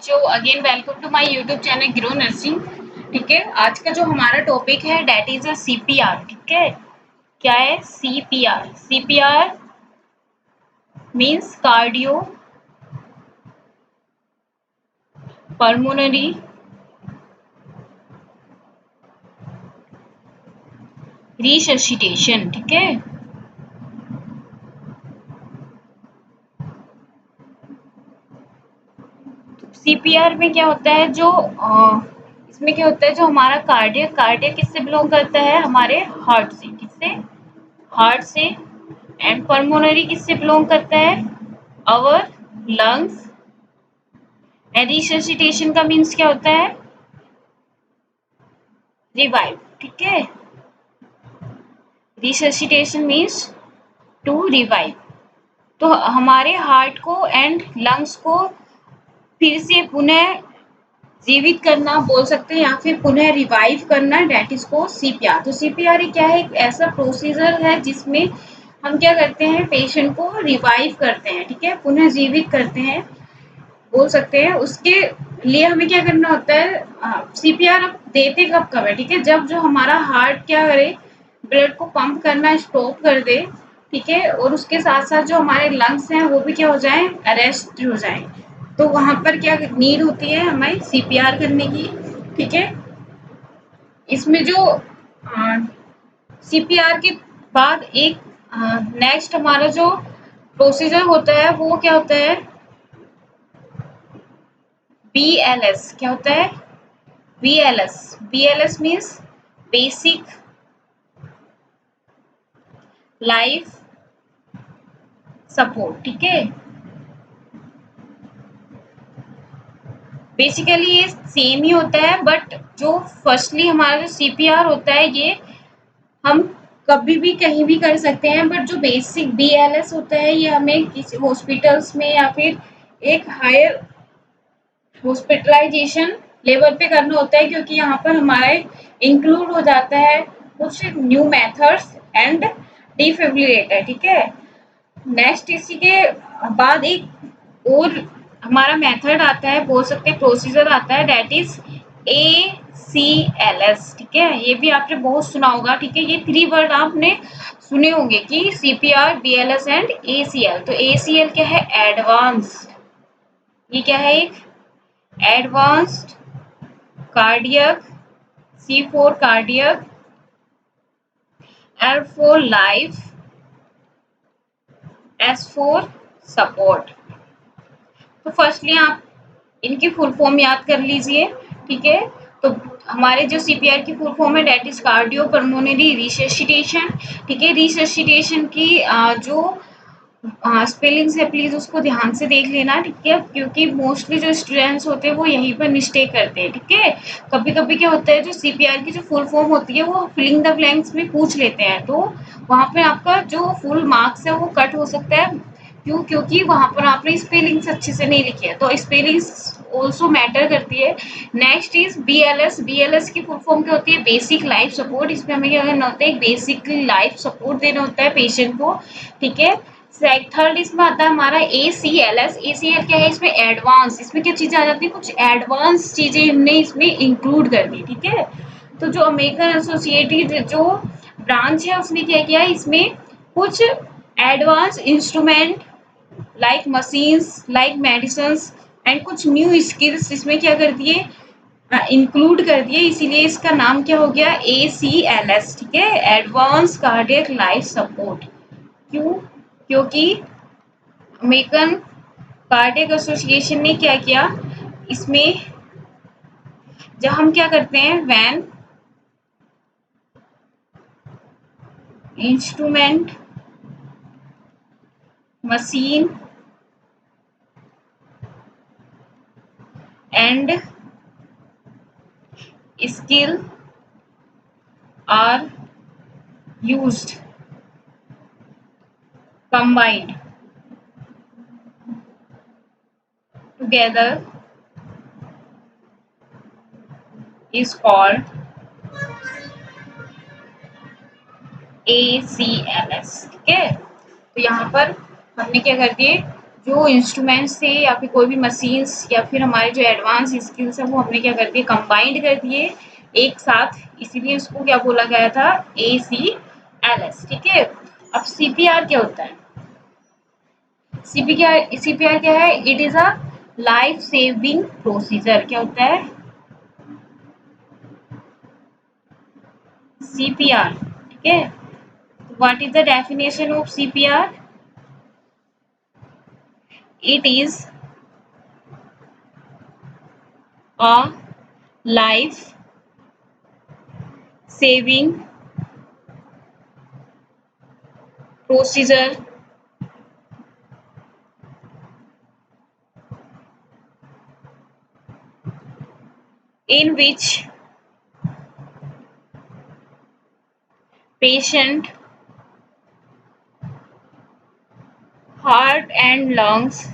बच्चों, again welcome to my YouTube channel Grow Nursing. ठीक है, आज का जो हमारा टॉपिक है डेट इज अ सीपीआर। ठीक है, क्या है CPR? CPR means cardio pulmonary resuscitation. ठीक है, सीपीआर में क्या होता है इसमें क्या होता है, जो हमारा कार्डियक कार्डियक किससे बिलोंग करता है? हमारे हार्ट से। किससे? हार्ट से। एंड पल्मोनरी किससे बिलोंग करता है? Our lungs. एंड रिससिटेशन का मीन्स क्या होता है? रिवाइव। ठीक है, रिससिटेशन मीन्स टू रिवाइव। तो हमारे हार्ट को एंड लंग्स को फिर से पुनः जीवित करना बोल सकते हैं, या फिर पुनः रिवाइव करना, डेट इज को सीपीआर। तो सीपीआर क्या है? एक ऐसा प्रोसीजर है जिसमें हम क्या करते हैं, पेशेंट को रिवाइव करते हैं। ठीक है, पुनः जीवित करते हैं बोल सकते हैं। उसके लिए हमें क्या करना होता है, सीपीआर अब देते कब है? ठीक है, जब जो हमारा हार्ट क्या करे, ब्लड को पंप करना स्टॉप कर दे। ठीक है, और उसके साथ साथ जो हमारे लंग्स हैं वो भी क्या हो जाए, अरेस्ट हो जाए। तो वहां पर क्या नीड होती है हमें सीपीआर करने की। ठीक है, इसमें जो सीपीआर के बाद एक नेक्स्ट हमारा जो प्रोसीजर होता है वो क्या होता है? बीएलएस। क्या होता है? BLS. BLS means basic life support. ठीक है, बेसिकली ये सेम ही होता है, बट जो फर्स्टली हमारा जो सीपीआर होता है ये हम कभी भी कहीं भी कर सकते हैं, बट जो बेसिक बीएलएस होता है ये हमें किसी हॉस्पिटल्स में या फिर एक हायर हॉस्पिटलाइजेशन लेवल पे करना होता है, क्योंकि यहाँ पर हमारे इंक्लूड हो जाता है कुछ न्यू मेथड्स एंड डिफिब्रिलेटर। ठीक है, नेक्स्ट इसी के बाद एक और हमारा मेथड आता है, बोल सकते हैं प्रोसीजर आता है, डेट इज ACLS। ठीक है, ये भी आपने बहुत सुना होगा। ठीक है, ये 3 वर्ड आपने सुने होंगे कि सीपीआर, बीएलएस एंड ACL। तो ACL क्या है? एडवांस्ड। ये क्या है? एक advanced cardiac. C4 cardiac. L4 life. S4 support. तो फर्स्टली आप इनकी फुल फॉर्म याद कर लीजिए। ठीक है, तो हमारे जो सीपीआर की फुल फॉर्म है that is cardio pulmonary resuscitation. ठीक है, रिससिटेशन की जो स्पेलिंग्स है प्लीज उसको ध्यान से देख लेना। ठीक है, क्योंकि मोस्टली जो स्टूडेंट्स होते हैं वो यहीं पर मिस्टेक करते हैं। ठीक है, कभी कभी क्या होता है, जो सीपीआर की जो फुल फॉर्म होती है वो फिलिंग द ब्लैंक्स में पूछ लेते हैं, तो वहां पे आपका जो फुल मार्क्स है वो कट हो सकता है। क्यों? क्योंकि वहां पर आपने स्पेलिंग्स अच्छे से नहीं लिखी है, तो स्पेलिंग्स ऑल्सो मैटर करती है। Next is BLS. बीएलएस की फुल फॉर्म क्या होती है? Basic life support. इसमें हमें क्या करना होता है? एक बेसिक लाइफ सपोर्ट देना होता है पेशेंट को। ठीक है, थर्ड इसमें आता है हमारा ACLS। ACL क्या है? इसमें एडवांस। इसमें क्या चीजें आ जाती है? कुछ एडवांस चीजें हमने इसमें इंक्लूड कर दी। ठीक है, तो जो अमेरिकन एसोसिएटेड जो ब्रांच है उसने क्या किया, इसमें कुछ advance instrument like machines, like medicines and कुछ न्यू स्किल्स इसमें क्या कर दिए, इंक्लूड कर दिए। इसीलिए इसका नाम क्या हो गया? ACLS। ठीक है, एडवांस कार्डियक लाइफ सपोर्ट। क्यों? क्योंकि अमेरिकन कार्डियक एसोसिएशन ने क्या किया, इसमें जब हम क्या करते हैं, when instrument machine and skill are used combined together is called ACLS। ठीक है, तो यहाँ पर हमने क्या कर दिए, जो इंस्ट्रूमेंट्स थे या फिर कोई भी मशीन्स या फिर हमारे जो एडवांस स्किल्स हैं वो हमने क्या कर दिए, कंबाइंड कर दिए एक साथ, इसीलिए उसको क्या बोला गया था, ACLS। ठीक है, अब CPR क्या होता है? CPR क्या है? It is a life saving procedure. क्या होता है? CPR। ठीक है, what is the definition of CPR? It is a life saving procedure in which patient heart and lungs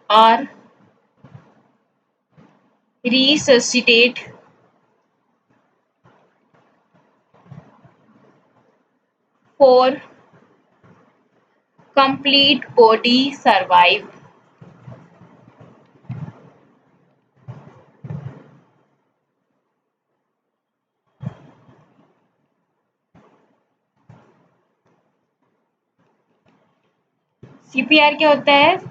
are resuscitate for complete body survive। CPR क्या होता है?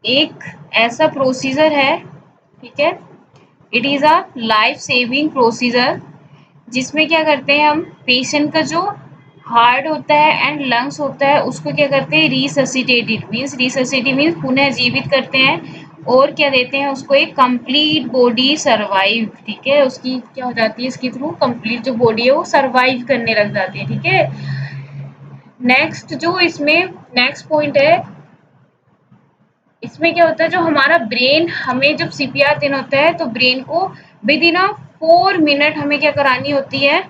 एक ऐसा प्रोसीजर है, ठीक है, it is a life saving procedure जिसमें क्या करते हैं हम, पेशेंट का जो हार्ट होता है एंड लंग्स होता है उसको क्या करते हैं, रिससिटेटेड मीन्स, रिससिटेट मीन्स पुनः जीवित करते हैं, और क्या देते हैं उसको, एक कंप्लीट बॉडी सर्वाइव। ठीक है, उसकी क्या हो जाती है, इसके थ्रू कंप्लीट जो बॉडी है वो सर्वाइव करने लग जाती है। ठीक है, नेक्स्ट जो इसमें नेक्स्ट पॉइंट है, इसमें क्या होता है, जो हमारा ब्रेन, हमें जब CPR देना होता है तो ब्रेन को विद इन अ 4 मिनट हमें क्या करानी होती है,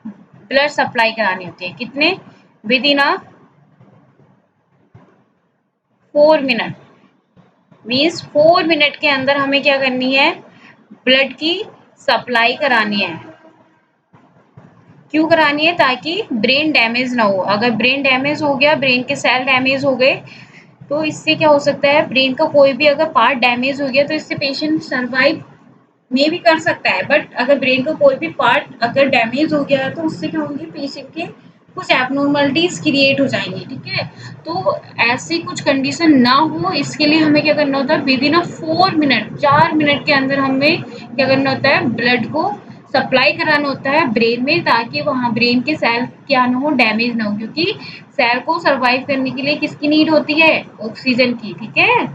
ब्लड सप्लाई करानी होती है। कितने? With in a 4 minute means 4 minute के अंदर हमें क्या करनी है, ब्लड की सप्लाई करानी है। क्यों करानी है? ताकि ब्रेन डैमेज ना हो। अगर ब्रेन डैमेज हो गया, ब्रेन के सेल डैमेज हो गए, तो इससे क्या हो सकता है, ब्रेन का कोई भी अगर पार्ट डैमेज हो गया तो इससे पेशेंट सर्वाइव में भी कर सकता है, बट अगर ब्रेन का कोई भी पार्ट अगर डैमेज हो गया है तो उससे क्या होंगे, पेशेंट के कुछ एबनॉर्मलिटीज क्रिएट हो जाएंगी। ठीक है, तो ऐसी कुछ कंडीशन ना हो, इसके लिए हमें क्या करना होता है, with in a 4 minute, 4 minute के अंदर हमें क्या करना होता है, ब्लड को सप्लाई कराना होता है ब्रेन में, ताकि वहाँ ब्रेन के सेल क्या ना हो, डैमेज ना हो, क्योंकि सेल को सर्वाइव करने के लिए किसकी नीड होती है, ऑक्सीजन की। ठीक है,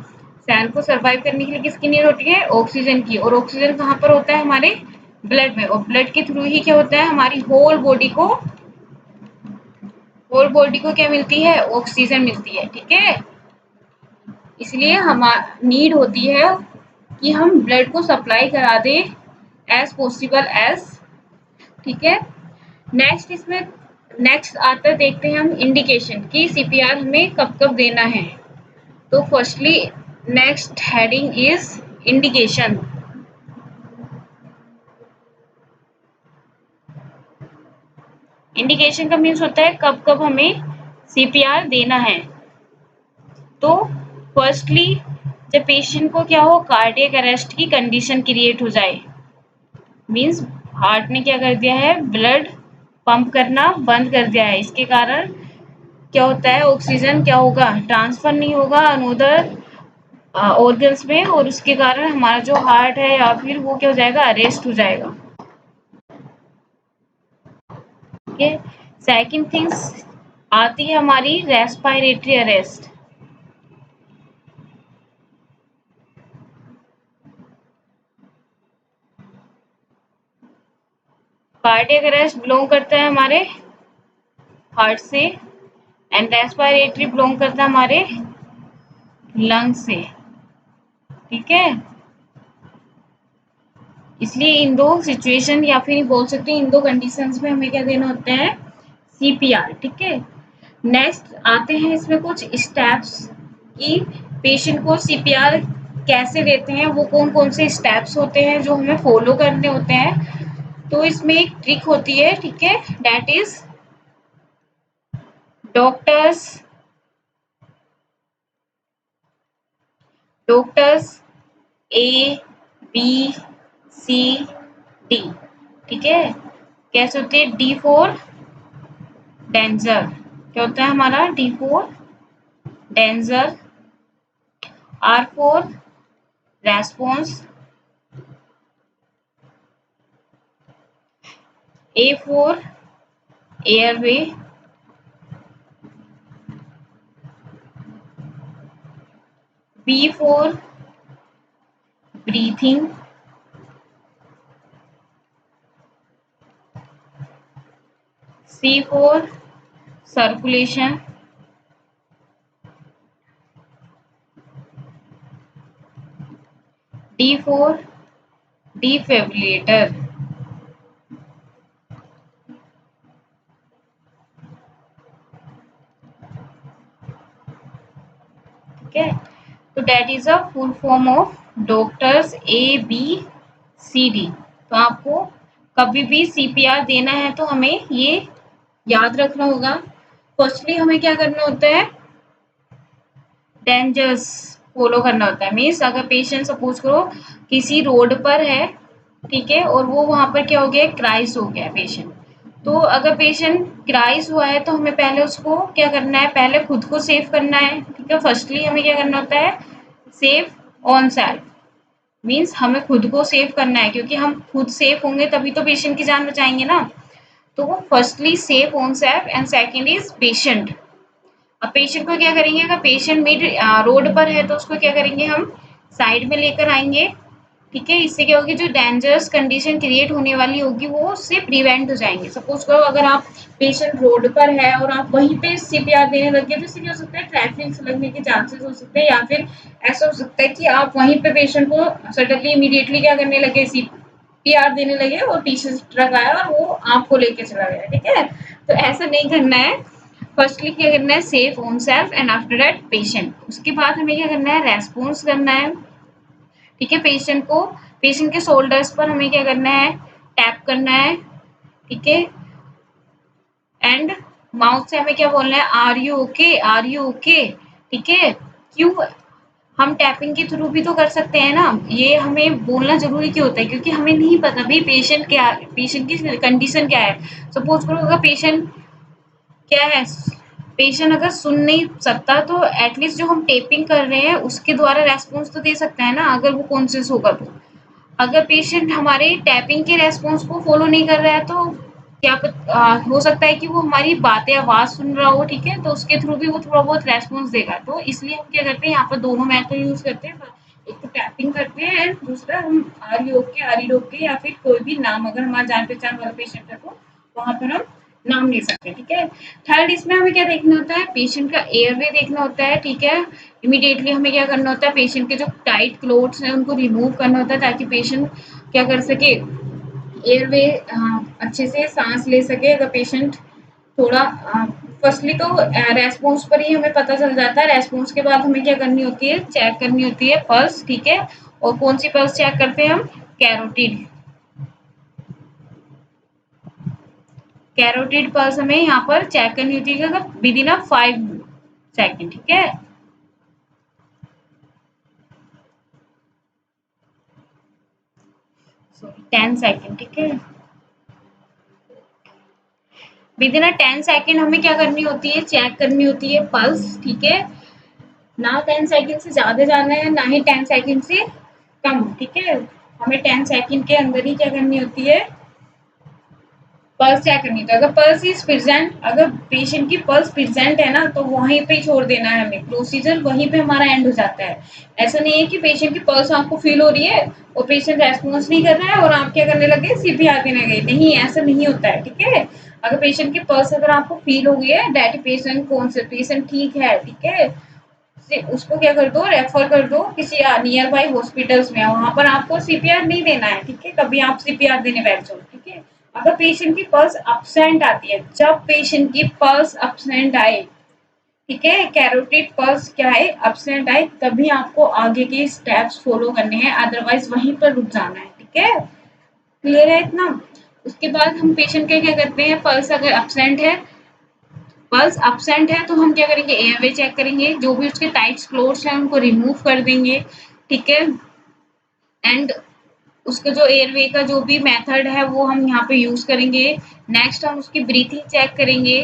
सेल को सर्वाइव करने के लिए किसकी नीड होती है, ऑक्सीजन की, और ऑक्सीजन कहाँ पर होता है, हमारे ब्लड में, और ब्लड के थ्रू ही क्या होता है, हमारी होल बॉडी को क्या मिलती है, ऑक्सीजन मिलती है। ठीक है, इसलिए हम नीड होती है कि हम ब्लड को सप्लाई करा दें एज पॉसिबल एज। ठीक है, नेक्स्ट इसमें नेक्स्ट आता है, देखते हैं हम इंडिकेशन की CPR हमें कब कब देना है। तो firstly next heading is indication. Indication का मीन्स होता है कब कब हमें CPR देना है। तो फर्स्टली जब पेशेंट को क्या हो, कार्डियक अरेस्ट की कंडीशन क्रिएट हो जाए, मीन्स हार्ट ने क्या कर दिया है, ब्लड पंप करना बंद कर दिया है, इसके कारण क्या होता है, ऑक्सीजन क्या होगा, ट्रांसफर नहीं होगा अनदर ऑर्गन्स में, और उसके कारण हमारा जो हार्ट है या फिर वो क्या हो जाएगा, अरेस्ट हो जाएगा। ठीक है, सेकंड थिंग्स आती है हमारी respiratory arrest. Cardiac arrest belong करता है हमारे हार्ट से, एंड रेस्पिरेटरी बिलोंग करता है हमारे लंग से। ठीक है, इसलिए इन दो सिचुएशन या फिर बोल सकते हैं इन दो कंडीशंस में हमें क्या देना होता है, CPR। ठीक है, नेक्स्ट आते हैं इसमें कुछ स्टेप्स कि पेशेंट को CPR कैसे देते हैं, वो कौन कौन से स्टेप्स होते हैं जो हमें फॉलो करने होते हैं। तो इसमें एक ट्रिक होती है, ठीक है, that is doctors doctors A B C D, ठीक है। कैसे होते हैं? डी फॉर डेंजर, क्या होता है हमारा? D for danger, R for response, A for airway, B for breathing, C for circulation, D for defibrillator, ठीक है। तो that is a full form of doctors A B C D. तो आपको कभी भी सीपीआर देना है तो हमें ये याद रखना होगा। फर्स्टली हमें क्या करना होता है? डेंजर्स फॉलो करना होता है। मीन्स अगर पेशेंट सपोज करो किसी रोड पर है, ठीक है, और वो वहां पर क्या हो गया? क्राइस हो गया पेशेंट। तो अगर पेशेंट क्राइस हुआ है तो हमें पहले उसको क्या करना है? पहले खुद को सेव करना है, ठीक है। फर्स्टली हमें क्या करना होता है? Save on self. मीन्स हमें खुद को सेव करना है, क्योंकि हम खुद सेफ होंगे तभी तो पेशेंट की जान बचाएंगे ना। तो firstly safe on self and second is patient. अब पेशेंट को क्या करेंगे? अगर पेशेंट मिड रोड पर है तो उसको क्या करेंगे? हम साइड में लेकर आएंगे, ठीक है। इससे क्या होगी? जो डेंजरस कंडीशन क्रिएट होने वाली होगी वो उससे प्रिवेंट हो जाएंगे। सपोज करो अगर आप पेशेंट रोड पर है और आप वहीं पे सीपीआर देने लगे तो इससे क्या हो सकता है? ट्रैफिक से लगने के चांसेस हो सकते हैं, या फिर ऐसा हो सकता है कि आप वहीं पे पेशेंट को सडनली इमीडिएटली क्या करने लगे? सीपीआर देने लगे और पीछे से ट्रक आया और वो आपको लेके चला गया, ठीक है। तो ऐसा नहीं करना है। फर्स्टली क्या करना है? Safe own self and after that patient. उसके बाद हमें क्या करना है? रेस्पॉन्स करना है, ठीक है। पेशेंट के शोल्डर्स पर हमें क्या करना है? टैप करना है, ठीक है। एंड माउथ से हमें क्या बोलना है? Are you okay, are you okay, ठीक है। क्यों? हम टैपिंग के थ्रू भी तो कर सकते हैं ना। ये हमें बोलना जरूरी क्यों होता है? क्योंकि हमें नहीं पता भाई पेशेंट की कंडीशन क्या है। सपोज करो अगर पेशेंट क्या है, पेशेंट अगर सुन नहीं सकता तो एटलीस्ट जो हम टेपिंग कर रहे हैं उसके द्वारा रेस्पॉन्स तो दे सकता है ना, अगर वो कॉन्शियस होगा तो। अगर पेशेंट हमारे टैपिंग के रेस्पॉन्स को फॉलो नहीं कर रहा है तो हो सकता है कि वो हमारी बातें आवाज सुन रहा हो, ठीक है, तो उसके थ्रू भी वो थोड़ा बहुत रेस्पॉन्स देगा। तो इसलिए हम क्या करते हैं? यहाँ पर दोनों मेथड यूज करते हैं। एक तो टैपिंग करते हैं एंड दूसरा हम are you okay, are you okay, या फिर कोई भी नाम अगर हमारा जान पहचान वाला पेशेंट है तो वहां पर हम नाम ले सकते हैं, ठीक है। थर्ड इसमें हमें क्या देखना होता है? पेशेंट का एयरवे देखना होता है, ठीक है। इमीडिएटली हमें क्या करना होता है? पेशेंट के जो टाइट क्लोथ्स हैं उनको रिमूव करना होता है ताकि पेशेंट क्या कर सके? एयरवे अच्छे से सांस ले सके। अगर पेशेंट थोड़ा फर्स्टली तो रेस्पॉन्स पर ही हमें पता चल जाता है। रेस्पॉन्स के बाद हमें क्या करनी होती है? चेक करनी होती है पल्स, ठीक है। और कौन सी पल्स चेक करते हैं हम? कैरोटिड। कैरोटिड पल्स हमें यहाँ पर चेक करनी होती है विद इन 5 सेकेंड, ठीक है। 10 सेकेंड, ठीक है। विद इन 10 सेकेंड हमें क्या करनी होती है? चेक करनी होती है पल्स, ठीक है। ना 10 सेकेंड से ज्यादा जाना है, ना ही 10 सेकेंड से कम, ठीक है। हमें 10 सेकेंड के अंदर ही क्या करनी होती है? पल्स चेक करनी होती है। अगर पल्स इज प्रेजेंट, अगर पेशेंट की पल्स प्रेजेंट है ना तो वहीं पे छोड़ देना है हमें। प्रोसीजर वहीं पे हमारा एंड हो जाता है। ऐसा नहीं है कि पेशेंट की पल्स आपको फील हो रही है और पेशेंट रेस्पॉन्स नहीं कर रहा है और आप क्या करने लगे? सीपीआर देने गए। नहीं, ऐसा नहीं होता है, ठीक है। अगर पेशेंट की पल्स अगर आपको फील हो गई है दैट पेशेंट कौन से पेशेंट ठीक है, ठीक है, उसको क्या कर दो? रेफर कर दो किसी नियर बाई हॉस्पिटल्स में। वहां पर आपको सीपीआर नहीं देना है, ठीक है। कभी आप सीपीआर देने बैठ जाओ, ठीक है। अगर पेशेंट की पल्स अपसेंट आती है, जब पेशेंट की पल्स अपसेंट आए, ठीक है, कैरोटिड पल्स क्या है? अपसेंट आए, तभी आपको आगे के स्टेप्स फॉलो करने हैं, अदरवाइज वहीं पर रुक जाना है, ठीक है। क्लियर है इतना? उसके बाद हम पेशेंट का क्या करते हैं, पल्स अब्सेंट है तो हम क्या करेंगे, एयरवे चेक करेंगे, जो भी उसके टाइट क्लोथ्स हैं उनको रिमूव कर देंगे, ठीक है। एंड उसका जो एयरवे का जो भी मेथड है वो हम यहाँ पे यूज करेंगे। नेक्स्ट हम उसकी ब्रीथिंग चेक करेंगे,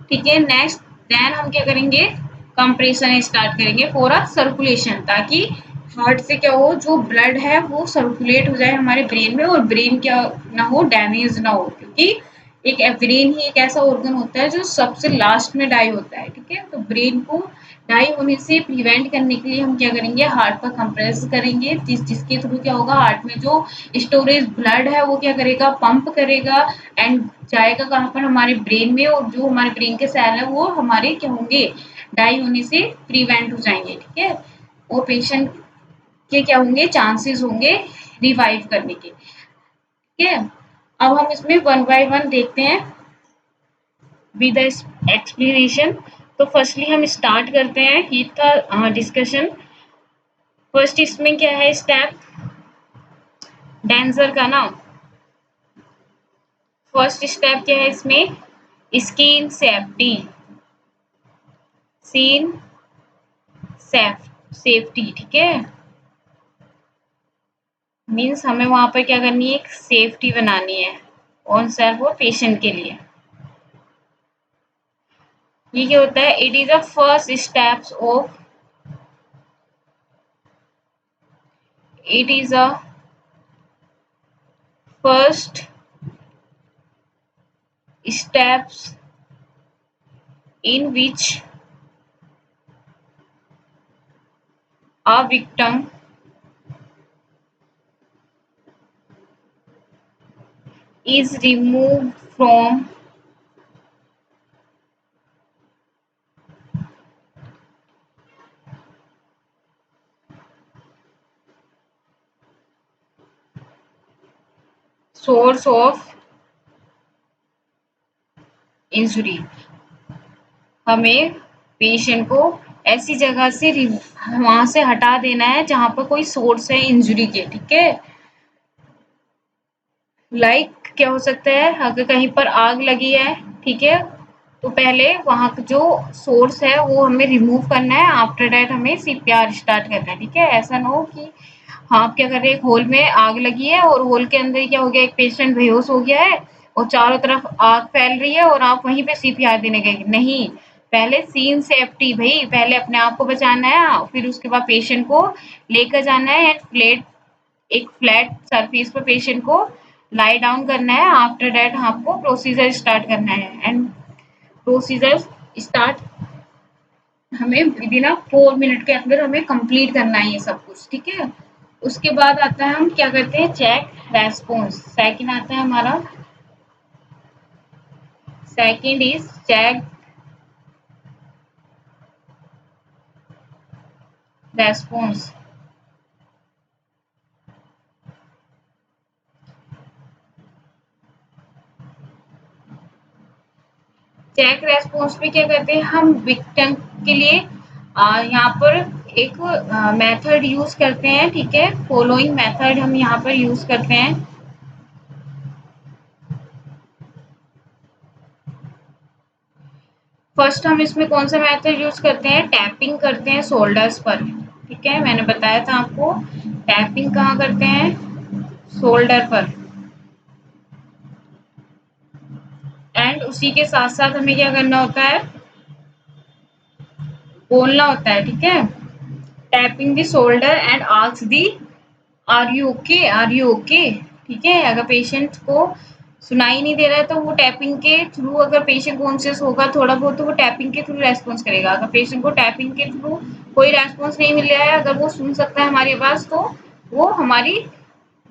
ठीक है। नेक्स्ट देन हम क्या करेंगे, कंप्रेशन स्टार्ट करेंगे फॉर अ सर्कुलेशन, ताकि हार्ट से क्या हो, जो ब्लड है वो सर्कुलेट हो जाए हमारे ब्रेन में, और ब्रेन क्या ना हो, डैमेज ना हो, क्योंकि एक ब्रेन ही एक ऐसा ऑर्गन होता है जो सबसे लास्ट में डाई होता है, ठीक है। तो ब्रेन को डाई होने से प्रिवेंट करने के लिए हम क्या करेंगे, हार्ट पर कंप्रेस करेंगे, जिसके थ्रू क्या होगा, हार्ट में जो स्टोरेज ब्लड है वो क्या करेगा, पंप करेगा एंड जाएगा कहाँ पर, हमारे ब्रेन में, और जो हमारे ब्रेन के सेल है वो हमारे क्या होंगे, डाई होने से प्रिवेंट हो जाएंगे, ठीक है। और पेशेंट के क्या होंगे, चांसेस होंगे रिवाइव करने के, ठीक है। अब हम इसमें वन बाय वन देखते हैं विद एक्सप्लेनेशन। तो फर्स्टली हम स्टार्ट करते हैं हीट का डिस्कशन। फर्स्ट इसमें क्या है स्टेप, डेंजर का ना, फर्स्ट स्टेप क्या है इसमें, स्किन सेफ्टी, सीन सेफ्टी, ठीक है। मीन्स हमें वहां पर क्या करनी है, एक सेफ्टी बनानी है ऑन सेल्फ और पेशेंट के लिए। ये क्या होता है, it is a first steps of, it is a first steps in which a victim is removed from source of injury। हमें पेशेंट को ऐसी जगह से वहां से हटा देना है जहां पर कोई सोर्स है इंजुरी के, ठीक है। लाइक क्या हो सकता है, अगर कहीं पर आग लगी है, ठीक है, तो पहले वहां का जो सोर्स है वो हमें रिमूव करना है, आफ्टर दैट हमें सीपीआर स्टार्ट करना है, ठीक है। ऐसा ना हो कि हाँ, आप क्या कर रहे हैं, एक होल में आग लगी है और होल के अंदर क्या हो गया, एक पेशेंट बेहोश हो गया है और चारों तरफ आग फैल रही है और आप वहीं पे सीपीआर देने गए, नहीं। पहले सीन सेफ्टी भाई, पहले अपने आप को बचाना है, फिर उसके बाद पेशेंट को लेकर जाना है एंड एक फ्लैट सरफेस पर पेशेंट को लाई डाउन करना है, आफ्टर दैट आपको प्रोसीजर स्टार्ट करना है। एंड प्रोसीजर स्टार्ट हमें विद इन 4 मिनट के अंदर हमें कंप्लीट करना है ये सब कुछ, ठीक है। उसके बाद आता है, हम क्या करते हैं, चेक रेस्पॉन्स। सेकंड आता है हमारा, second is check response. Check response में क्या करते हैं, हम विक्टिम के लिए यहाँ पर एक मेथड यूज करते हैं, ठीक है। फॉलोइंग मेथड हम यहाँ पर यूज करते हैं। फर्स्ट हम इसमें कौन सा मेथड यूज करते हैं, टैपिंग करते हैं शोल्डर्स पर, ठीक है। मैंने बताया था आपको, टैपिंग कहाँ करते हैं, शोल्डर पर। एंड उसी के साथ साथ हमें क्या करना होता है, बोलना होता है, ठीक है। Tapping the shoulder and ask the are you okay, are you okay, ठीक है। अगर पेशेंट को सुनाई नहीं दे रहा है तो वो टैपिंग के थ्रू, अगर पेशेंट कॉन्शियस होगा थोड़ा बहुत तो वो टैपिंग के थ्रू रेस्पॉन्स करेगा। अगर पेशेंट को टैपिंग के थ्रू कोई रेस्पॉन्स नहीं मिल रहा है, अगर वो सुन सकता है हमारी आवाज, तो वो हमारी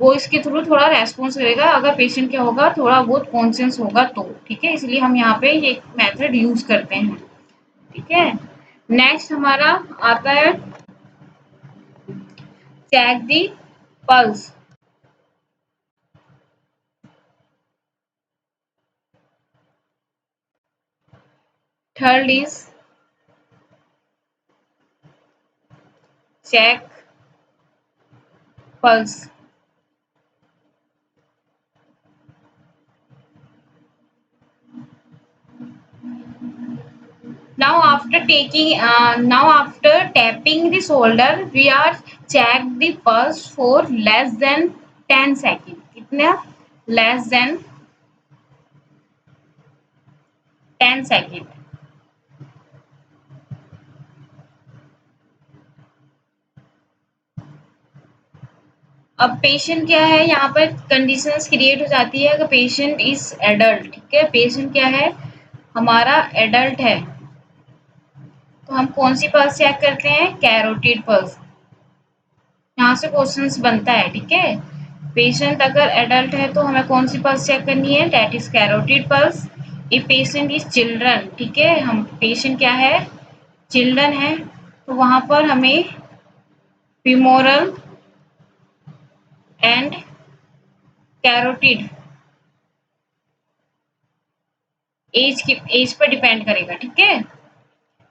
वॉइस के थ्रू थोड़ा रेस्पॉन्स करेगा, अगर पेशेंट क्या होगा, थोड़ा बहुत कॉन्शियस होगा तो, ठीक है। इसलिए हम यहाँ पे ये मेथड यूज करते हैं, ठीक है। नेक्स्ट हमारा आता है check the pulse. Third is check pulse. Now after taking, now after tapping the shoulder, we are check the pulse for less than 10 second. कितना? Less than 10 second. अब पेशेंट क्या है, यहाँ पर कंडीशंस क्रिएट हो जाती है अगर पेशेंट इज एडल्ट, ठीक है, पेशेंट क्या है, हमारा एडल्ट है, तो हम कौन सी पल्स चेक करते हैं, कैरोटिड पल्स। यहाँ से क्वेश्चंस बनता है, ठीक है, पेशेंट अगर एडल्ट है तो हमें कौन सी पल्स चेक करनी है, that is carotid pulse. If patient is children, ठीक है, हम पेशेंट क्या है, चिल्ड्रन है, तो वहां पर हमें फीमोरल एंड कैरोटिड एज पर डिपेंड करेगा, ठीक है।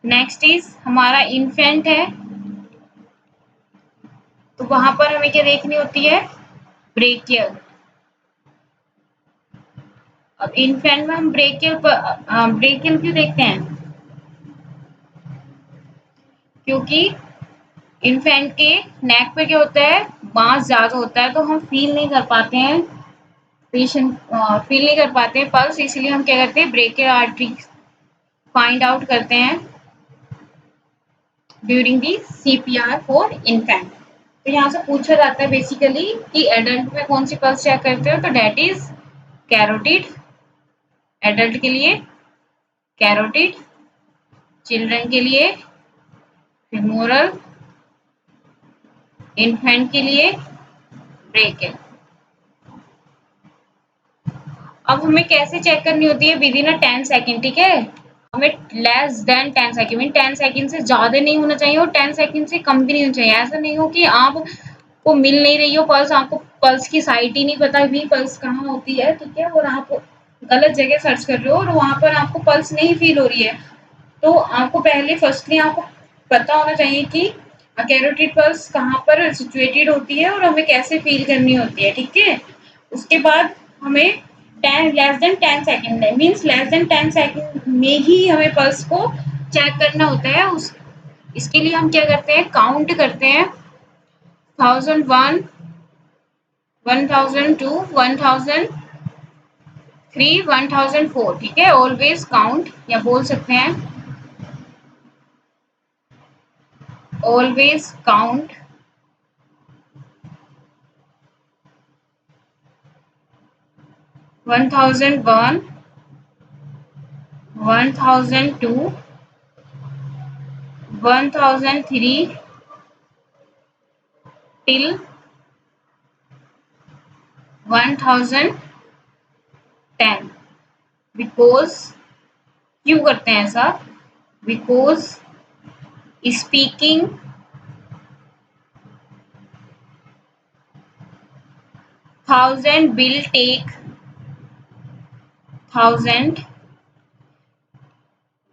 नेक्स्ट इज हमारा इन्फेंट है, तो वहां पर हमें क्या देखनी होती है, ब्रेकियल। अब इन्फेंट में हम ब्रेकियल पर ब्रेकियल क्यों देखते हैं, क्योंकि इन्फेंट के नेक पे क्या होता है, मास ज्यादा होता है, तो हम फील नहीं कर पाते हैं, पेशेंट फील नहीं कर पाते हैं पल्स, इसलिए हम क्या करते हैं, ब्रेकियल आर्टरी फाइंड आउट करते हैं during the CPR for infant. तो यहाँ से पूछा जाता है बेसिकली कि एडल्ट में कौन सी पल्स चेक करते हो, तो डेट इज कैरोटिड एडल्ट के लिए, कैरोटिड चिल्ड्रन के लिए, फिमोरल इन्फेंट के लिए, ब्रेकियल। अब हमें कैसे चेक करनी होती है, विद इन 10 सेकेंड, ठीक है, हमें less than 10 second mean 10 second से ज्यादा नहीं होना चाहिए और 10 सेकेंड से कम भी नहीं होना चाहिए। ऐसा नहीं हो कि आप को मिल नहीं रही हो पल्स, आपको पल्स की साइट ही नहीं पता भी पल्स कहाँ होती है, ठीक है, और आप गलत जगह सर्च कर रहे हो और वहां पर आपको पल्स नहीं फील हो रही है। तो आपको पहले फर्स्टली आपको पता होना चाहिए कि कैरोटिड पल्स कहाँ पर सिचुएटेड होती है और हमें कैसे फील करनी होती है, ठीक है। उसके बाद हमें 10 less than 10 second means less than 10 second में ही हमें पल्स को चेक करना होता है। उस इसके लिए हम क्या करते हैं, काउंट करते हैं 1001, 1002, 1003, 1004, ठीक है, ऑलवेज काउंट, या बोल सकते हैं ऑलवेज काउंट 1001, 1002, 1003 till 1010। बिकॉज क्यों करते हैं ऐसा, because speaking 1000 will take 1000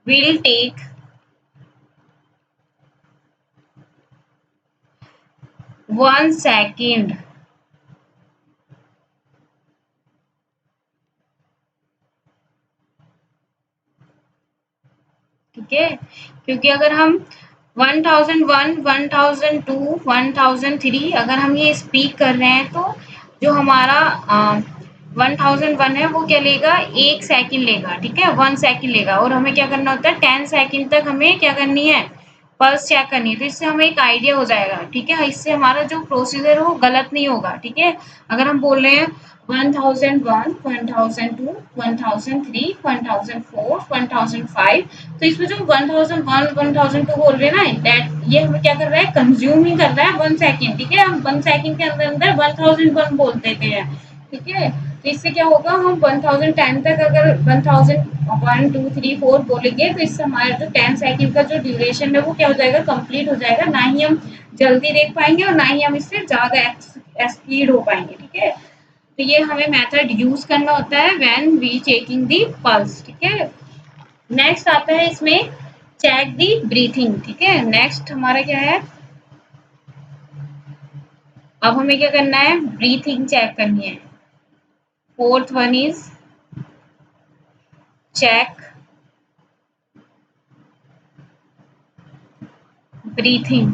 will take 1 second, ठीक है, क्योंकि अगर हम 1001, 1002, 1003 अगर हम ये स्पीक कर रहे हैं तो जो हमारा 1001 है वो क्या लेगा, 1 सेकंड लेगा, ठीक है, 1 सेकंड लेगा, और हमें क्या करना होता है 10 सेकंड तक हमें क्या करनी है, पल्स चेक करनी है। तो इससे हमें एक आइडिया हो जाएगा, ठीक है, इससे हमारा जो प्रोसीजर है वो गलत नहीं होगा, ठीक है। अगर हम बोल रहे हैं 1001, 1002, 1003, 1004, 1005, तो इसमें जो 1001, 1002 बोल रहे हैं ना, दैट ये हमें क्या कर रहा है, कंज्यूम ही कर रहा है 1 सेकंड, ठीक है, हम 1 सेकंड के अंदर अंदर 1001 बोल देते हैं, ठीक है। तो इससे क्या होगा, हम 1010 तक अगर 1001, 2, 3, 4 बोलेंगे तो इससे हमारा जो 10 सेकंड का जो ड्यूरेशन है वो क्या हो जाएगा, कंप्लीट हो जाएगा, ना ही हम जल्दी देख पाएंगे और ना ही हम इससे ज्यादा एक्सपीड हो पाएंगे, ठीक है। तो ये हमें मेथड यूज करना होता है when we checking the pulse, ठीक है। नेक्स्ट आता है इसमें चेक दी ब्रीथिंग, ठीक है, नेक्स्ट हमारा क्या है, अब हमें क्या करना है, ब्रीथिंग चेक करनी है। Fourth one is check breathing.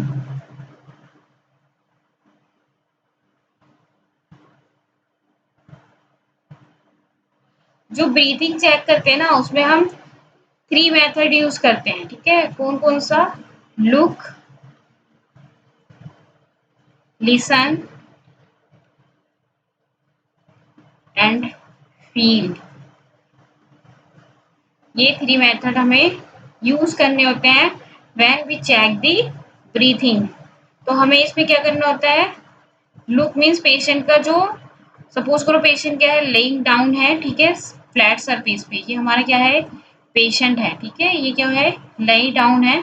जो ब्रीथिंग चेक करते हैं ना उसमें हम 3 मेथड यूज करते हैं, ठीक है। कौन कौन सा? Look, listen and feel. ये 3 मेथड हमें यूज करने होते हैं when we check the breathing. तो हमें इसमें क्या करना होता है? लुक मीन्स पेशेंट का जो, सपोज करो पेशेंट क्या है, लेइंग डाउन है, ठीक है, फ्लैट सरफेस पे। ये हमारा क्या है? पेशेंट है, ठीक है। ये क्या है? लेई डाउन है।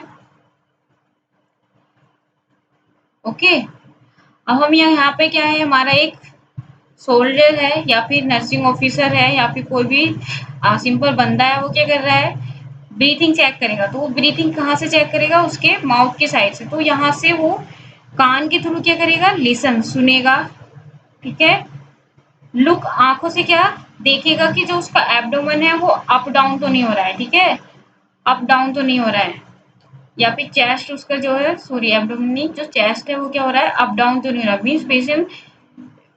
ओके। अब हम यहाँ पे क्या है, हमारा एक सोल्जर है या फिर नर्सिंग ऑफिसर है या फिर कोई भी सिंपल बंदा है, वो क्या कर रहा है? ब्रीथिंग चेक करेगा। तो वो ब्रीथिंग कहाँ से चेक करेगा? उसके माउथ के साइड से। तो यहाँ से वो कान के थ्रू क्या करेगा? लिसन, सुनेगा, ठीक है। लुक, आंखों से क्या देखेगा कि जो उसका एब्डोमेन है वो अप डाउन तो नहीं हो रहा है, ठीक है, अप डाउन तो नहीं हो रहा है। या फिर चेस्ट उसका जो है, सॉरी एब्डोमेन नहीं, जो चेस्ट है वो क्या हो रहा है? अप डाउन तो नहीं हो रहा, मीन्स पेशेंट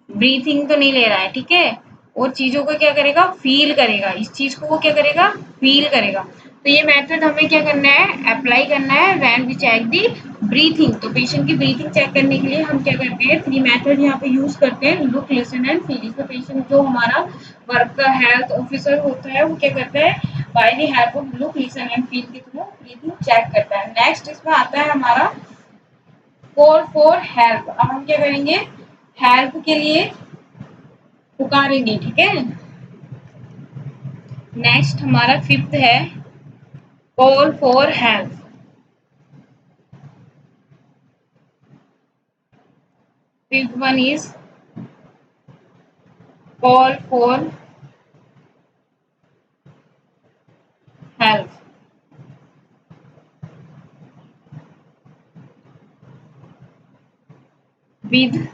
ब्रीथिंग तो नहीं ले रहा है, ठीक है। और चीजों को क्या करेगा? फील करेगा। इस चीज को वो क्या करेगा? फील करेगा। तो ये मेथड हमें क्या करना है? अप्लाई करना है when we check the breathing. तो पेशेंट की ब्रीथिंग चेक करने के लिए हम क्या करते हैं? 3 मेथड यहाँ पे यूज करते हैं, लुक, लिसन एंड फील। इसमें पेशेंट जो हमारा वर्क का हेल्थ ऑफिसर होता है वो क्या करता है? By the help of look, listen and feel के थ्रू ब्रीथिंग चेक करता है। नेक्स्ट इसमें आता है हमारा कॉल फॉर हेल्प। अब हम क्या करेंगे? हेल्प के लिए पुकारेंगे, ठीक है। नेक्स्ट हमारा 5th है call for help. 5th one is call for help with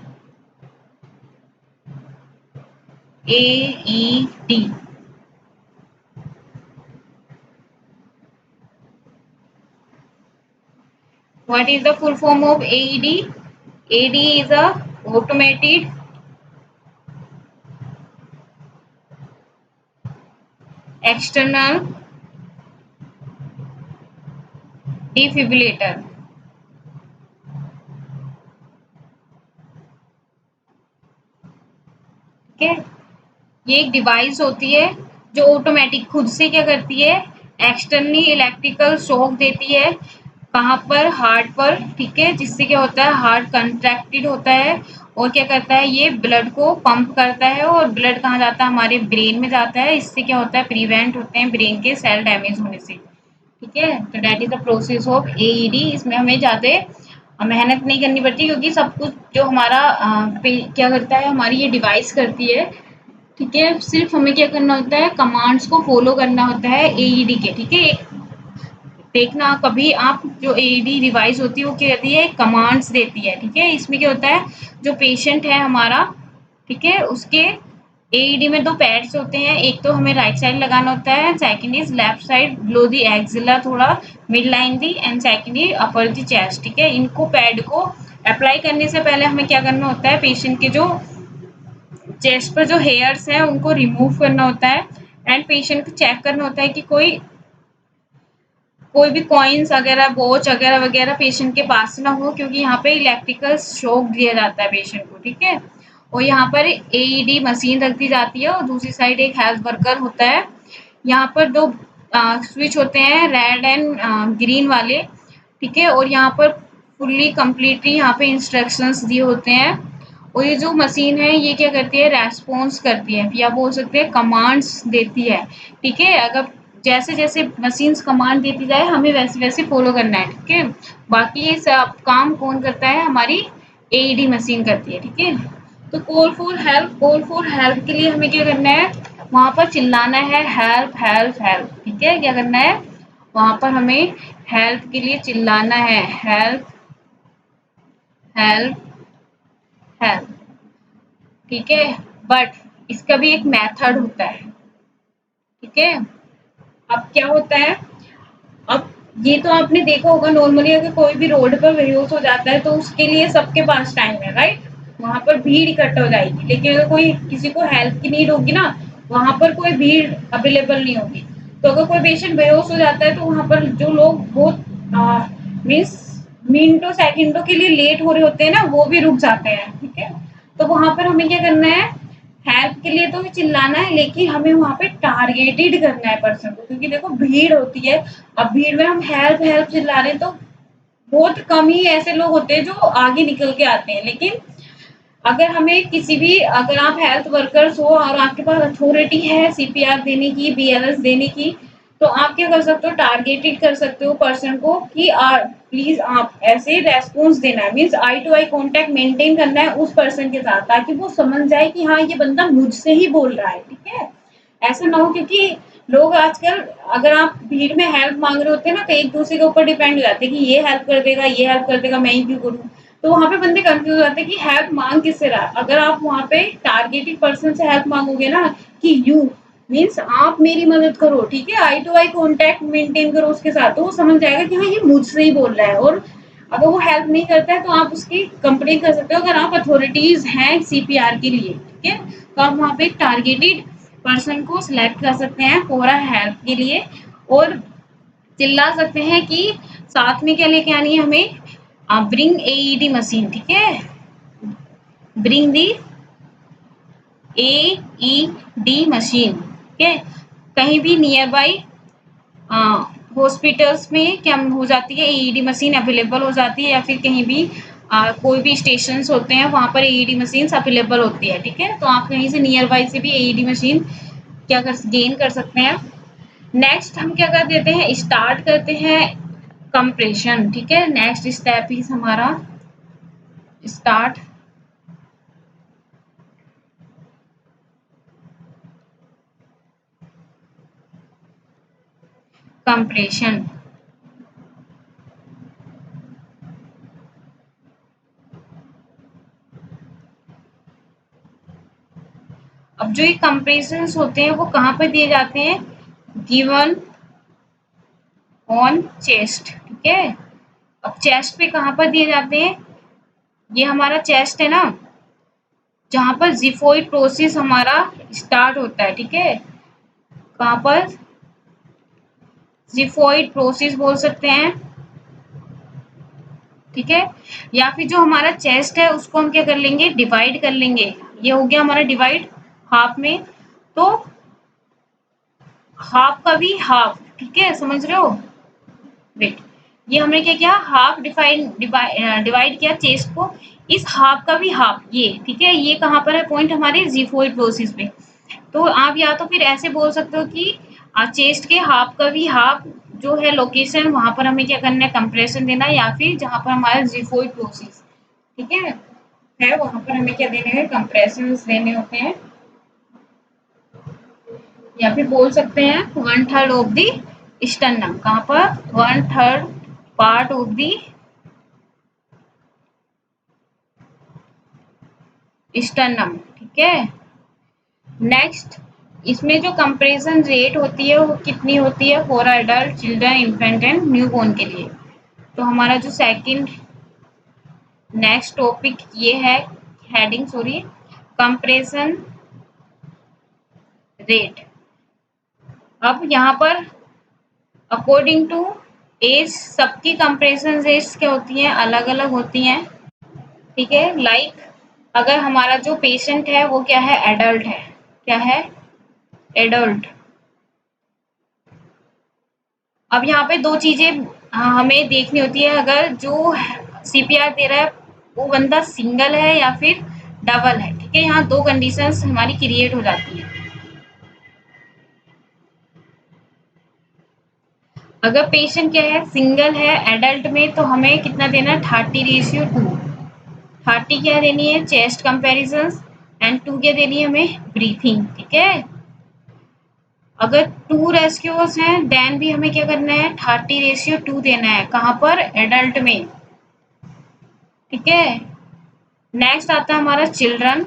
AED। What is the full form of AED? AED is a automated external defibrillator, ठीक है। ये एक डिवाइस होती है जो ऑटोमेटिक खुद से क्या करती है? एक्सटर्नली इलेक्ट्रिकल शॉक देती है। कहाँ पर? हार्ट पर, ठीक है। जिससे क्या होता है? हार्ट कंट्रैक्टेड होता है और क्या करता है? ये ब्लड को पंप करता है और ब्लड कहाँ जाता है? हमारे ब्रेन में जाता है। इससे क्या होता है? प्रिवेंट होते हैं ब्रेन के सेल डैमेज होने से, ठीक है। तो that is the process of AED। इसमें हमें ज़्यादा मेहनत नहीं करनी पड़ती क्योंकि सब कुछ जो हमारा क्या करता है? हमारी ये डिवाइस करती है, ठीक है। सिर्फ हमें क्या करना होता है? कमांड्स को फॉलो करना होता है AED के, ठीक है। देखना कभी आप, जो AED डिवाइस होती है वो क्या करती है? कमांड्स देती है, ठीक है। इसमें क्या होता है? जो पेशेंट है हमारा, ठीक है, उसके AED में 2 पैड्स होते हैं। एक तो हमें राइट साइड लगाना होता है, second is left side below the axilla, थोड़ा मिड लाइन दी, and second is upper the chest, ठीक है। इनको पैड को अप्लाई करने से पहले हमें क्या करना होता है? पेशेंट के जो चेस्ट पर जो हेयर्स हैं उनको रिमूव करना होता है एंड पेशेंट को चेक करना होता है कि कोई कोई भी कॉइन्स वगैरह, वॉच वगैरह वगैरह पेशेंट के पास ना हो, क्योंकि यहाँ पे इलेक्ट्रिकल शॉक दिया जाता है पेशेंट को, ठीक है। और यहाँ पर AED मशीन रख दी जाती है और दूसरी साइड एक हेल्थ वर्कर होता है। यहाँ पर 2 स्विच होते हैं, रेड एंड ग्रीन वाले, ठीक है। और यहाँ पर फुल्ली कंप्लीटली यहाँ पे इंस्ट्रक्शंस दिए होते हैं। और ये जो मशीन है ये क्या करती है? रेस्पॉन्स करती है या बोल सकते हैं कमांड्स देती है, ठीक है। अगर जैसे जैसे मशीन्स कमांड देती जाए हमें वैसे वैसे फॉलो करना है, ठीक है। बाकी ये सब काम कौन करता है? हमारी AED मशीन करती है, ठीक है। तो call for help, call for help के लिए हमें क्या करना है? वहां पर चिल्लाना है, हेल्प हेल्प हेल्प, ठीक है। क्या करना है? वहां पर हमें हेल्प के लिए चिल्लाना है, हेल्प हेल्प हेल्प, ठीक है। बट इसका भी एक मेथड होता है, ठीक है। अब क्या होता है? अब ये तो आपने देखा होगा नॉर्मली अगर कोई भी रोड पर बेहोश हो जाता है तो उसके लिए सबके पास टाइम है, राइट? वहां पर भीड़ इकट्ठा हो जाएगी, लेकिन अगर कोई किसी को हेल्प की नीड होगी ना, वहां पर कोई भीड़ अवेलेबल नहीं होगी। तो अगर कोई पेशेंट बेहोश हो जाता है तो वहां पर जो लोग बहुत मीन्स मिनटों सेकंडों के लिए लेट हो रहे होते हैं ना, वो भी रुक जाते हैं, ठीक है? तो वहां पर हमें क्या करना है, हेल्प के लिए तो चिल्लाना है, लेकिन हमें वहां पे टारगेटेड करना है पर्सन को, क्योंकि देखो भीड़ होती है। अब भीड़ में हम हेल्प हेल्प चिल्ला रहे हैं तो बहुत कम ही ऐसे लोग होते हैं जो आगे निकल के आते हैं। लेकिन अगर हमें किसी भी, अगर आप हेल्थ वर्कर्स हो और आपके पास अथॉरिटी है सीपीआर देने की, बीएलएस देने की, तो आप क्या कर सकते हो, टारगेटेड कर सकते हो पर्सन को कि प्लीज आप ऐसे रेस्पॉन्स देना है, means eye to eye contact maintain करना है उस पर्सन के साथ, ताकि वो समझ जाए कि हाँ ये बंदा मुझसे ही बोल रहा है, ठीक है? ऐसा ना हो, क्योंकि लोग आजकल, अगर आप भीड़ में हेल्प मांग रहे होते हैं ना, तो एक दूसरे के ऊपर डिपेंड हो जाते हैं कि ये हेल्प कर देगा, ये हेल्प कर देगा, मैं ही क्यों करूँ? तो वहां पे बंदे कंफ्यूज हो जाते हैं कि हेल्प मांग किससे रहा है। अगर आप वहां पे टारगेटेड पर्सन से हेल्प मांगोगे ना, कि यू मीन्स आप मेरी मदद करो, ठीक है, आई टू आई कॉन्टेक्ट मेंटेन करो उसके साथ, तो वो समझ जाएगा कि हाँ ये मुझसे ही बोल रहा है। और अगर वो हेल्प नहीं करता है तो आप उसकी कंप्लेन कर सकते हो, अगर आप अथॉरिटीज हैं सीपीआर के लिए, ठीक है? तो आप वहां पे टारगेटेड पर्सन को सिलेक्ट कर सकते हैं फॉर हेल्प के लिए, और चिल्ला सकते हैं कि साथ में क्या लेके आनी है हमें, ब्रिंग एईडी मशीन, ठीक है? ब्रिंग दी एईडी मशीन, ठीक है? कहीं भी नियर बाई हॉस्पिटल्स में क्या हो जाती है, एईडी मशीन अवेलेबल हो जाती है, या फिर कहीं भी कोई भी स्टेशन होते हैं वहां पर एईडी मशीन अवेलेबल होती है, ठीक है? तो आप कहीं से नियर बाई से भी एईडी मशीन क्या कर गेन कर सकते हैं। नेक्स्ट हम क्या कर देते हैं, स्टार्ट करते हैं कंप्रेशन, ठीक है? नेक्स्ट स्टेप इज हमारा स्टार्ट कंप्रेशन। अब जो ये कंप्रेशन होते हैं वो कहाँ पे दिए जाते हैं, गिवन ऑन चेस्ट, ठीक है? अब चेस्ट पे कहाँ पर दिए जाते हैं, ये हमारा चेस्ट है ना, जहां पर जिफोइड प्रोसेस हमारा स्टार्ट होता है, ठीक है? कहाँ पर, जिफोइड प्रोसेस बोल सकते हैं, ठीक है? या फिर जो हमारा चेस्ट है उसको हम क्या कर लेंगे, डिवाइड कर लेंगे। ये हो गया हमारा डिवाइड हाफ में, तो हाफ का भी हाफ, ठीक है, समझ रहे हो? वेट, ये हमने क्या किया, हाफ डिवाइड किया चेस्ट को, इस हाफ का भी हाफ, ये ठीक है? ये कहाँ पर है पॉइंट, हमारे जिफोइड प्रोसेस पे। तो आप या तो फिर ऐसे बोल सकते हो कि चेस्ट के हाफ का भी हाफ जो है लोकेशन, वहां पर हमें क्या करना है, कंप्रेशन देना है, या फिर जहां पर हमारा जिफोइड प्रोसेस, ठीक है वहां पर हमें क्या देने हैं, कंप्रेशन देने होते हैं। या फिर बोल सकते हैं 1/3 ऑफ दी स्टर्नम, कहाँ पर, 1/3 पार्ट ऑफ दी स्टर्नम, ठीक है? नेक्स्ट, इसमें जो कंप्रेशन रेट होती है वो कितनी होती है, for adult, children, infant and newborn के लिए। तो हमारा जो सेकंड नेक्स्ट टॉपिक ये है, हेडिंग सॉरी, कंप्रेशन रेट। अब यहाँ पर अकॉर्डिंग टू एज सबकी कंप्रेशन रेट्स क्या होती हैं, अलग अलग होती हैं, ठीक है? लाइक अगर हमारा जो पेशेंट है वो क्या है, एडल्ट है, क्या है, एडल्ट। अब यहाँ पे दो चीजें हमें देखनी होती है, अगर जो सीपीआर दे रहा है वो बंदा सिंगल है या फिर डबल है, ठीक है? यहाँ दो कंडीशंस हमारी क्रिएट हो जाती है। अगर पेशेंट क्या है, सिंगल है एडल्ट में, तो हमें कितना देना है, 30:2। 30 क्या देनी है, चेस्ट कंपेरिजन, एंड 2 क्या देनी है हमें, ब्रीथिंग, ठीक है? अगर 2 रेस्क्यूअर्स हैं देन भी हमें क्या करना है, 30:2 देना है, कहाँ पर, एडल्ट में, ठीक है? नेक्स्ट आता है हमारा चिल्ड्रन।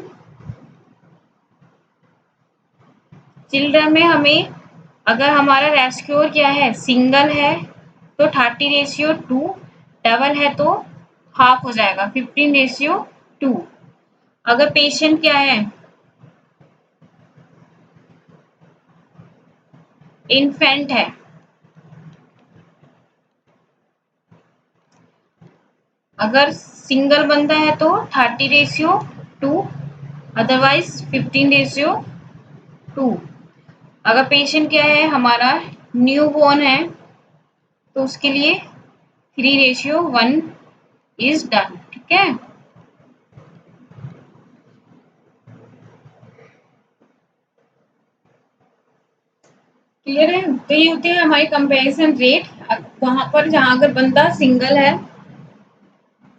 चिल्ड्रन में हमें, अगर हमारा रेस्क्यूअर क्या है, सिंगल है, तो 30:2, डबल है तो हाफ हो जाएगा 15:2। अगर पेशेंट क्या है, इन्फेंट है, अगर सिंगल बंदा है तो 30:2, अदरवाइज 15:2। अगर पेशेंट क्या है हमारा, न्यू बॉर्न है, तो उसके लिए 3:1 इज डन। ठीक है, क्लियर है। तो ये होती है हमारी कंपैरिजन रेट। वहां पर जहां अगर बंदा सिंगल है,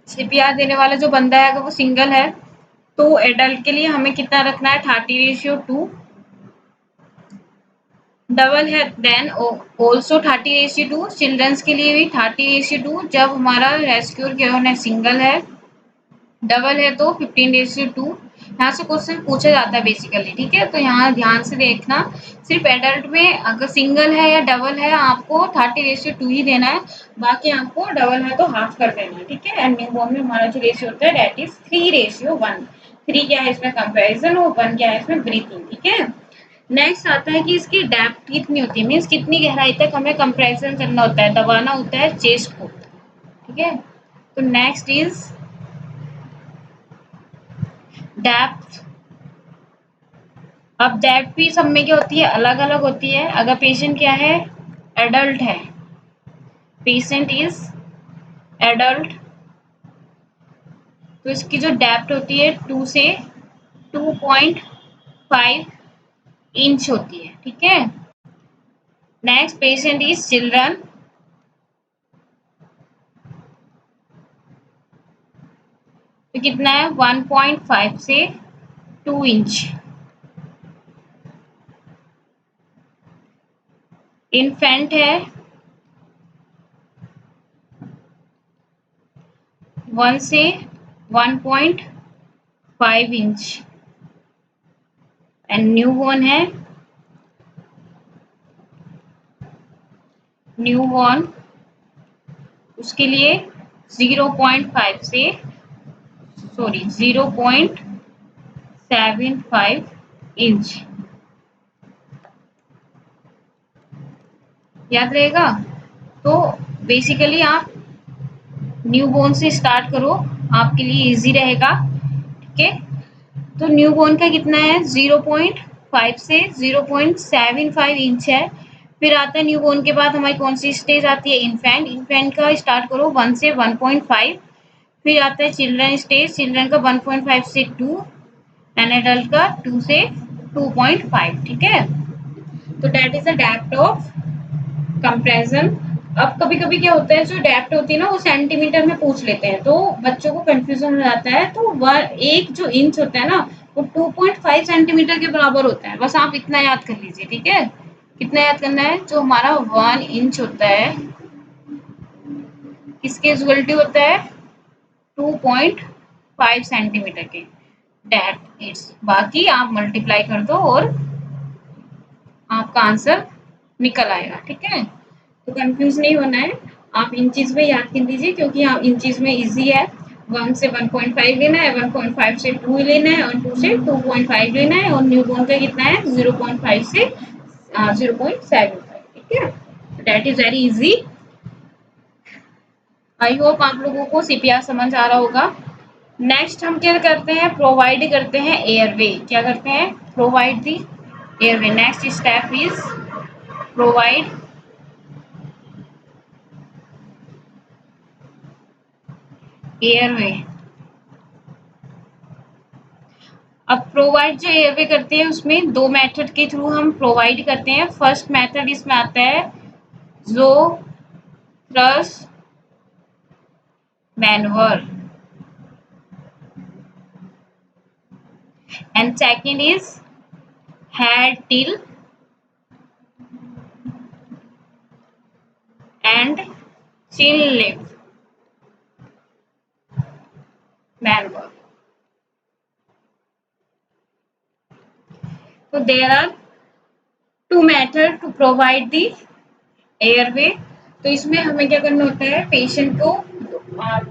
सीपीआर देने वाला जो बंदा है अगर वो सिंगल है, तो एडल्ट के लिए हमें कितना रखना है, 30:2। डबल है देन ऑल्सो 30:2। चिल्ड्रंस के लिए भी 30:2 जब हमारा रेस्क्यूर केयर है सिंगल है, डबल है तो 15:2। यहाँ से क्वेश्चन पूछा जाता है बेसिकली। ठीक है, तो यहाँ ध्यान से देखना, सिर्फ एडल्ट में अगर सिंगल है या डबल है आपको 30:2 ही देना है, बाकी आपको डबल है तो हाफ कर देना है। ठीक है, एंड न्यू बॉर्न में हमारा जो रेशियो होता है दैट इज 3:1। 3 क्या है इसमें कंपेरिजन और 1 क्या है इसमें ब्रीथिंग। ठीक है, नेक्स्ट आता है कि इसकी डेप्थ कितनी होती है, मीन्स कितनी गहराई तक हमें कंप्रेशन करना होता है, दबाना होता है चेस्ट को। ठीक है, तो नेक्स्ट इज डेप्थ। अब डेप्थ भी सब में क्या होती है, अलग अलग होती है। अगर पेशेंट क्या है, एडल्ट है, पेशेंट इज एडल्ट, तो इसकी जो डेप्थ होती है 2 से 2.5 इंच होती है। ठीक है, नेक्स्ट पेशेंट इज चिल्ड्रन, तो कितना है 1.5 से 2 इंच। इन्फेंट है 1 से 1.5 इंच, एंड न्यू बॉर्न है, न्यू बॉर्न उसके लिए 0.5 से 0.75 इंच। याद रहेगा। तो बेसिकली आप न्यू बोर्न से स्टार्ट करो, आपके लिए इजी रहेगा। ठीक है, तो न्यू बोर्न का कितना है 0.5 से 0.75 इंच है। फिर आता है न्यू बोर्न के बाद हमारी कौन सी स्टेज आती है, इन्फेंट। इन्फेंट का स्टार्ट करो 1 से 1.5। फिर आता है चिल्ड्रन स्टेज, चिल्ड्रन का 1.5 से 2, एंड एडल्ट का 2 से 2.5। ठीक है, तो that is the depth of comparison. अब कभी कभी क्या होता है, जो डेप्थ होती है ना वो सेंटीमीटर में पूछ लेते हैं, तो बच्चों को कंफ्यूजन हो जाता है। तो एक जो इंच होता है ना वो 2.5 सेंटीमीटर के बराबर होता है। बस आप इतना याद कर लीजिए। ठीक है, कितना याद करना है, जो हमारा 1 इंच होता है किसके इक्वल टू होता है 2.5 सेंटीमीटर के, दैट इट्स। बाकी आप मल्टीप्लाई कर दो और आपका आंसर निकल आएगा। ठीक है, तो कंफ्यूज नहीं होना है, आप इंचीज में याद कर लीजिए, क्योंकि आप इंचीज में इजी है। 1 से 1.5 लेना है, 1.5 से 2 लेना है, और 2 से 2.5 लेना है, और न्यू बॉर्न का कितना है 0.5 से 0.75। ठीक है, that is very easy. I hope आप लोगों को सीपीआर समझ आ रहा होगा। नेक्स्ट हम क्या करते हैं, प्रोवाइड करते हैं एयरवे। क्या करते हैं, provide the airway. Next step is provide airway. अब प्रोवाइड जो एयरवे करते हैं उसमें दो मेथड के थ्रू हम प्रोवाइड करते हैं। फर्स्ट मेथड इसमें आता है जो thrust manoeuvre, and second is head tilt and chin lift manoeuvre. So there are two methods to provide the airway. तो इसमें हमें क्या करना होता है, पेशेंट को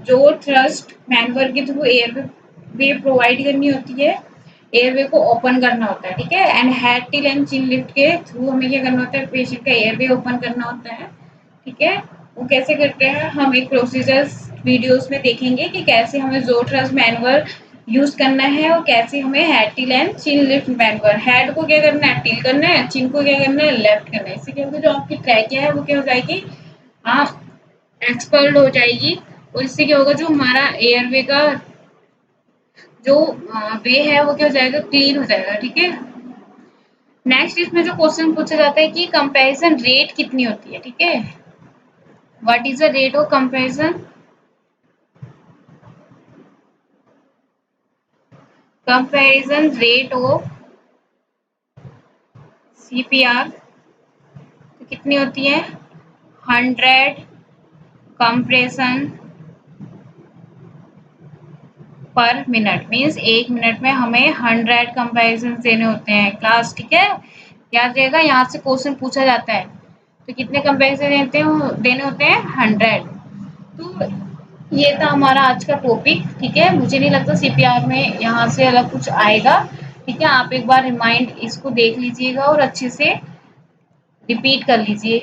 जो थ्रस्ट मैनुअल के थ्रू एयर वे प्रोवाइड करनी होती है, एयरवे को ओपन करना होता है, ठीक है। And head tilt and chin lift के थ्रू हमें क्या करना होता है, पेशेंट का एयरवे ओपन करना होता है, ठीक है। वो कैसे करते हैं, हम एक प्रोसीजर्स वीडियोस में देखेंगे कि कैसे हमें ज़ोट्रस मैनुअल यूज करना है और कैसे हमें head tilt and chin lift manual, head को क्या करना है, टिल करना है, चिन को क्या करना है, लेफ्ट करना है। इससे क्या होगा, जो आपकी ट्रैकिया है वो क्या हो जाएगी, आप एक्सपर्ट हो जाएगी। और इससे क्या होगा, जो हमारा एयरवे का जो वे है वो क्या हो जाएगा, क्लीन हो जाएगा, ठीक है। नेक्स्ट इसमें जो क्वेश्चन पूछा जाता है कि कंपैरिजन रेट कितनी होती है, ठीक है। What is the rate of comparison, comparison rate of CPR तो कितनी होती है, 100 कंप्रेशन पर मिनट, मीन्स 1 मिनट में हमें 100 कंपैरिजन देने होते हैं क्लास, ठीक है। याद रहेगा, यहाँ से क्वेश्चन पूछा जाता है। तो कितने कंपैरिजन देने होते हैं, 100। तो ये था हमारा आज का टॉपिक, ठीक है। मुझे नहीं लगता सीपीआर में यहाँ से अलग कुछ आएगा, ठीक है। आप एक बार रिमाइंड इसको देख लीजिएगा और अच्छे से रिपीट कर लीजिए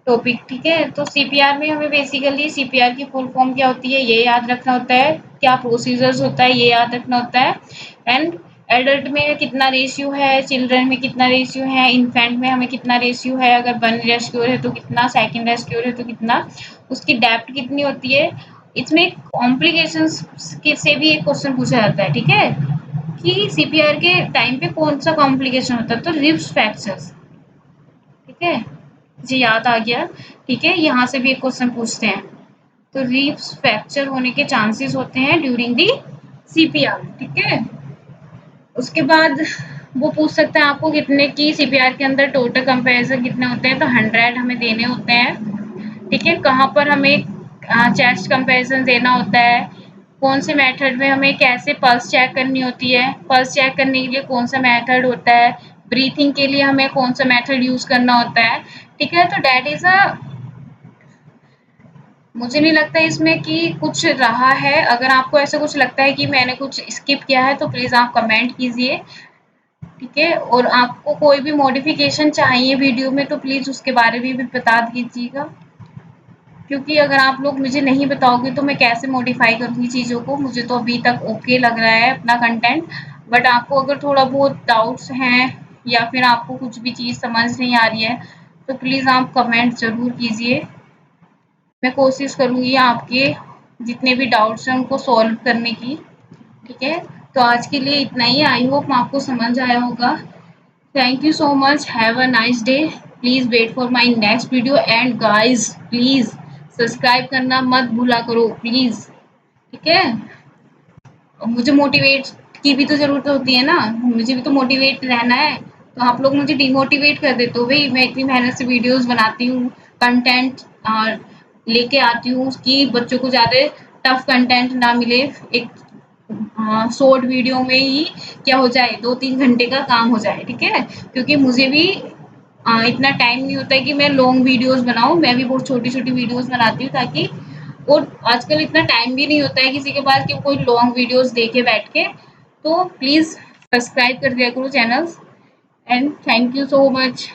टॉपिक, ठीक है। तो सीपीआर में हमें बेसिकली सीपीआर की फुल फॉर्म क्या होती है ये याद रखना होता है, क्या प्रोसीजर्स होता है ये याद रखना होता है, एंड एडल्ट में कितना रेशियो है, चिल्ड्रन में कितना रेशियो है, इन्फेंट में हमें कितना रेशियो है, अगर 1 रेस्क्योर है तो कितना, सेकंड रेस्क्योर है तो कितना, उसकी डेप्थ कितनी होती है। इसमें कॉम्प्लिकेशंस से भी एक क्वेश्चन पूछा जाता है, ठीक है, कि सीपीआर के टाइम पे कौन सा कॉम्प्लिकेशन होता है, तो रिब्स फ्रैक्चर्स, ठीक है। मुझे याद आ गया, ठीक है। यहाँ से भी एक क्वेश्चन पूछते हैं, तो रिब्स फ्रैक्चर होने के चांसेस होते हैं ड्यूरिंग दी सीपीआर, ठीक है। उसके बाद वो पूछ सकते हैं आपको कितने की सीपीआर के अंदर टोटल कंपैरिजन कितने होते हैं, तो 100 हमें देने होते हैं, ठीक है। कहाँ पर हमें चेस्ट कंपैरिजन देना होता है, कौन से मेथड में हमें कैसे पल्स चेक करनी होती है, पल्स चेक करने के लिए कौन सा मेथड होता है, ब्रीथिंग के लिए हमें कौन सा मेथड यूज करना होता है, ठीक है। तो डेट इज अ, मुझे नहीं लगता इसमें कि कुछ रहा है। अगर आपको ऐसा कुछ लगता है कि मैंने कुछ स्किप किया है तो प्लीज आप कमेंट कीजिए, ठीक है। और आपको कोई भी मॉडिफिकेशन चाहिए वीडियो में तो प्लीज उसके बारे में भी बता दीजिएगा, क्योंकि अगर आप लोग मुझे नहीं बताओगे तो मैं कैसे मॉडिफाई करूँगी चीज़ों को। मुझे तो अभी तक ओके लग रहा है अपना कंटेंट, बट आपको अगर थोड़ा बहुत डाउट्स हैं या फिर आपको कुछ भी चीज़ समझ नहीं आ रही है तो प्लीज़ आप कमेंट ज़रूर कीजिए। मैं कोशिश करूँगी आपके जितने भी डाउट्स हैं उनको सॉल्व करने की, ठीक है। तो आज के लिए इतना ही, आई होप आपको समझ आया होगा। Thank you so much. Have a nice day. Please wait for my next video and guys please subscribe करना मत भूला करो प्लीज, ठीक है। और मुझे मोटिवेट की भी तो जरूरत होती है ना, मुझे भी तो मोटिवेट रहना है। तो आप लोग मुझे डिमोटिवेट कर देते हो, भाई मैं इतनी मेहनत से वीडियोस बनाती हूँ, कंटेंट लेके आती हूँ कि बच्चों को ज़्यादा टफ कंटेंट ना मिले, एक शॉर्ट वीडियो में ही क्या हो जाए, 2-3 घंटे का काम हो जाए, ठीक है। क्योंकि मुझे भी इतना टाइम नहीं होता है कि मैं लॉन्ग वीडियोस बनाऊं, मैं भी बहुत छोटी छोटी वीडियोस बनाती हूँ ताकि, और आजकल इतना टाइम भी नहीं होता है किसी के पास कि कोई लॉन्ग वीडियोस देखे बैठ के। तो प्लीज़ सब्सक्राइब कर दिया करो channel, and thank you so much.